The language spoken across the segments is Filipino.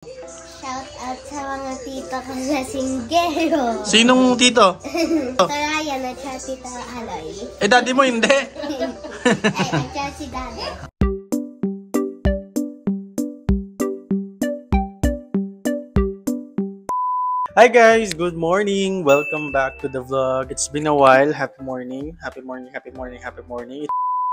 Shout out sa mga tito ko sa Singgero. Sinong tito? Ryan at siya tito Aloy. Eh, daddy mo hindi. At siya si daddy. Hi guys! Good morning! Welcome back to the vlog. It's been a while. Happy morning. Happy morning, happy morning, happy morning.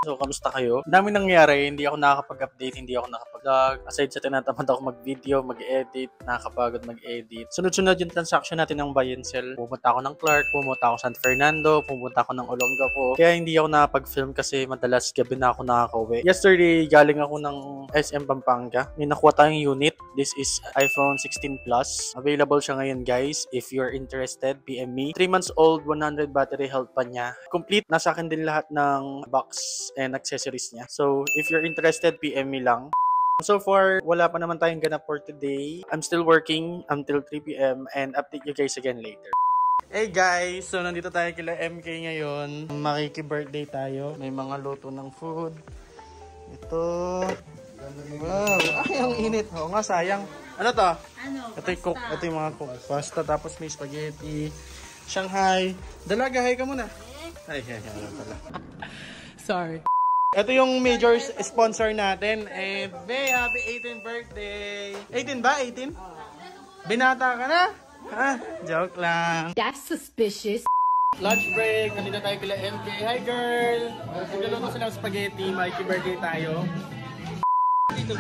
So, kamusta kayo? Ang dami nangyari. Hindi ako nakakapag-update, hindi ako nakapag-vlog. Aside sa tinatamad ako mag-video, mag-edit, nakakapagod mag-edit. Sunod-sunod yung transaction natin ng buy and sell. Pumunta ako ng Clark, pumunta ako San Fernando, pumunta ako ng Olongapo. Kaya hindi ako nakapag-film kasi madalas gabi na ako nakakauwi. Yesterday, galing ako ng SM Pampanga. May nakuha tayong unit. This is iPhone 16 Plus. Available siya ngayon guys. If you're interested, PM me. 3 months old, 100 battery health pa niya. Complete. Nasa akin din lahat ng box and accessories niya. So, if you're interested, PM me lang. So far, wala pa naman tayong ganap for today. I'm still working until 3 PM and update you guys again later. Hey guys! So, nandito tayo kila MK ngayon. Makiki-birthday tayo. May mga luto ng food. Ito. Wow! Ay, ang init. Oo nga, sayang. Ano to? Ito yung cook. Ito yung mga cook. Pasta, tapos may spaghetti. Shanghai. Dalaga, hi ka muna. Ay, ano pala. Sorry. Ito yung major sponsor natin. And May, happy 18th birthday. 18 ba? 18? Binata ka na? Ha? Joke lang. That's suspicious. Lunch break. Nandito tayo kila MK. Hi girl! Nagluluto silang spaghetti. Mikey birthday tayo. Ito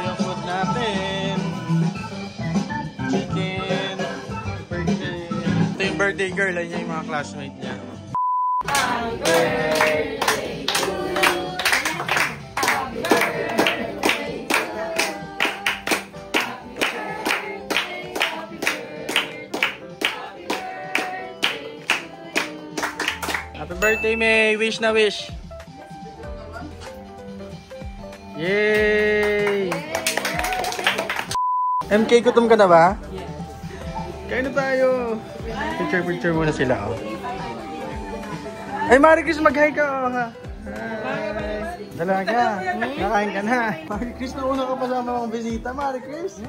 yung food natin. Chicken. Birthday. Ito yung birthday girl. Ayan yung mga classmate niya. Happy birthday to you. Happy birthday. Happy birthday, May. Wish na wish. Yay! MK, gutom ka na ba? Yes. Kain na tayo. Picture muna sila, oh. Ay, Marie Chris, mag-hi ka, oh, ha? Hi. Dalaga. Nakain ka na. Marie Chris, nauna ka pa sa mga bisita, Marie Chris.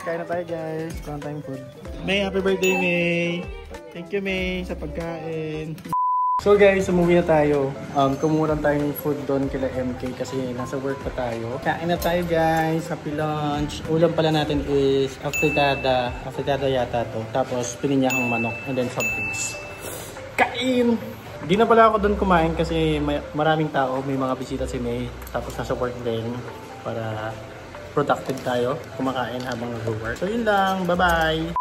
Kain na tayo, guys. Kain tayong food. May, happy birthday, May. Thank you, May, sa pagkain. So guys, umuwi na tayo. Kumuha lang tayong food doon kila MK kasi nasa work pa tayo. Kain na tayo guys. Happy lunch. Ulam pala natin is afritada. Afritada yata to. Tapos pininyahang manok and then soft drinks. Kain! Di na pala ako doon kumain kasi maraming tao. May mga bisita si May. Tapos nasa work din para productive tayo. Kumakain habang nag-work. So yun lang. Bye-bye!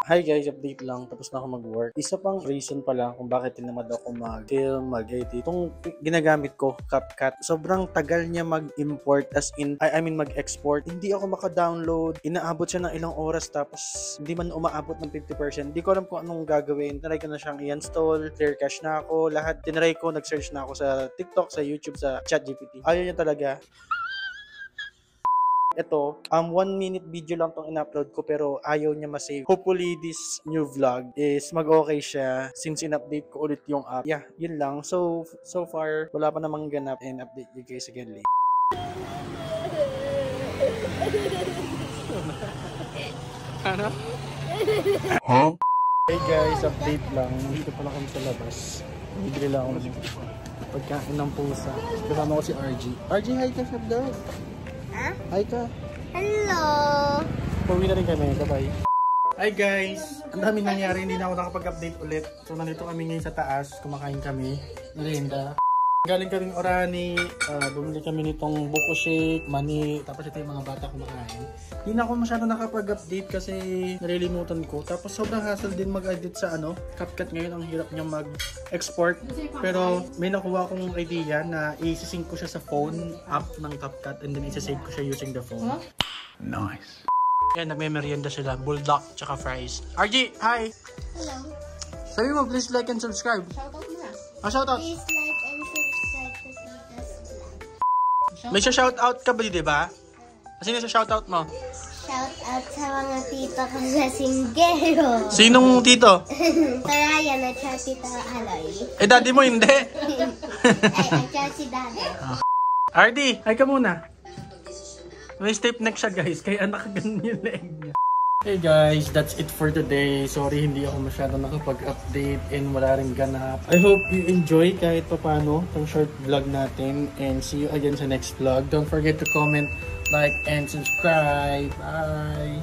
Hi guys, update lang. Tapos na ako mag-work. Isa pang reason pala kung bakit tinamad ako mag-film, mag-edit. Itong ginagamit ko, CapCut, sobrang tagal niya mag-import as in, I mean mag-export. Hindi ako maka-download. Inaabot siya ng ilang oras tapos hindi man umaabot ng 50%. Hindi ko alam kung anong gagawin. Tinry ko na siyang i-install. Clear cache na ako. Lahat tinry ko. Nag-search na ako sa TikTok, sa YouTube, sa ChatGPT. Ayaw niya talaga. Ito, 1 minute video lang tong in-upload ko pero ayaw niya ma-save. Hopefully this new vlog is mag-okay siya since in-update ko ulit yung app. Yeah, yun lang. So far, wala pa namang ganap and update you guys again later. Ano? Huh? Hey guys, update lang. Dito pala kami sa labas. Bibili lang ako ng pagkain ng pusa. Kasama ko si RG. RG, hi ka sa vlog. Hi ka. Hello. Pauwi na rin kami. Bye-bye. Hi guys. Ang daming nangyari. Hindi na ako nakapag-update ulit. So nandito kami ngayon sa taas. Kumakain kami. Merienda. Galing kaming Orani. Bumili kami nitong buko shake, mani. Tapos ito yung mga bata kumakain. Hindi na ako masyado nakapag-update kasi nalilimutan ko. Tapos sobrang hassle din mag-edit sa CapCut ngayon. Ang hirap niya mag-export. Pero may nakuha akong idea na i-sync ko siya sa phone app ng CapCut and then i-save ko siya using the phone. Huh? Nice. Yan, nagme-merienda sila. Bulldog tsaka fries. RG, hi! Hello. Sabi mo, please like and subscribe. Shoutout mo na. Shoutout. Please like and subscribe to Tita's Vlog. May shoutout ka ba, di ba? Sino sa shoutout mo? Shout out sa mga tito ko sa Singgero. Sinong tito? Ryan at siya tito Aloy. Eh, daddy mo hindi. At siya si daddy. RD, hi ka muna. May stiff neck siya guys, kaya nakaganon yung leg niya. Hey guys, that's it for today. Sorry hindi ako masyado nakapag-update and wala rin ganap. I hope you enjoy kahit pa paano itong short vlog natin and see you again sa next vlog. Don't forget to comment, like, and subscribe. Bye!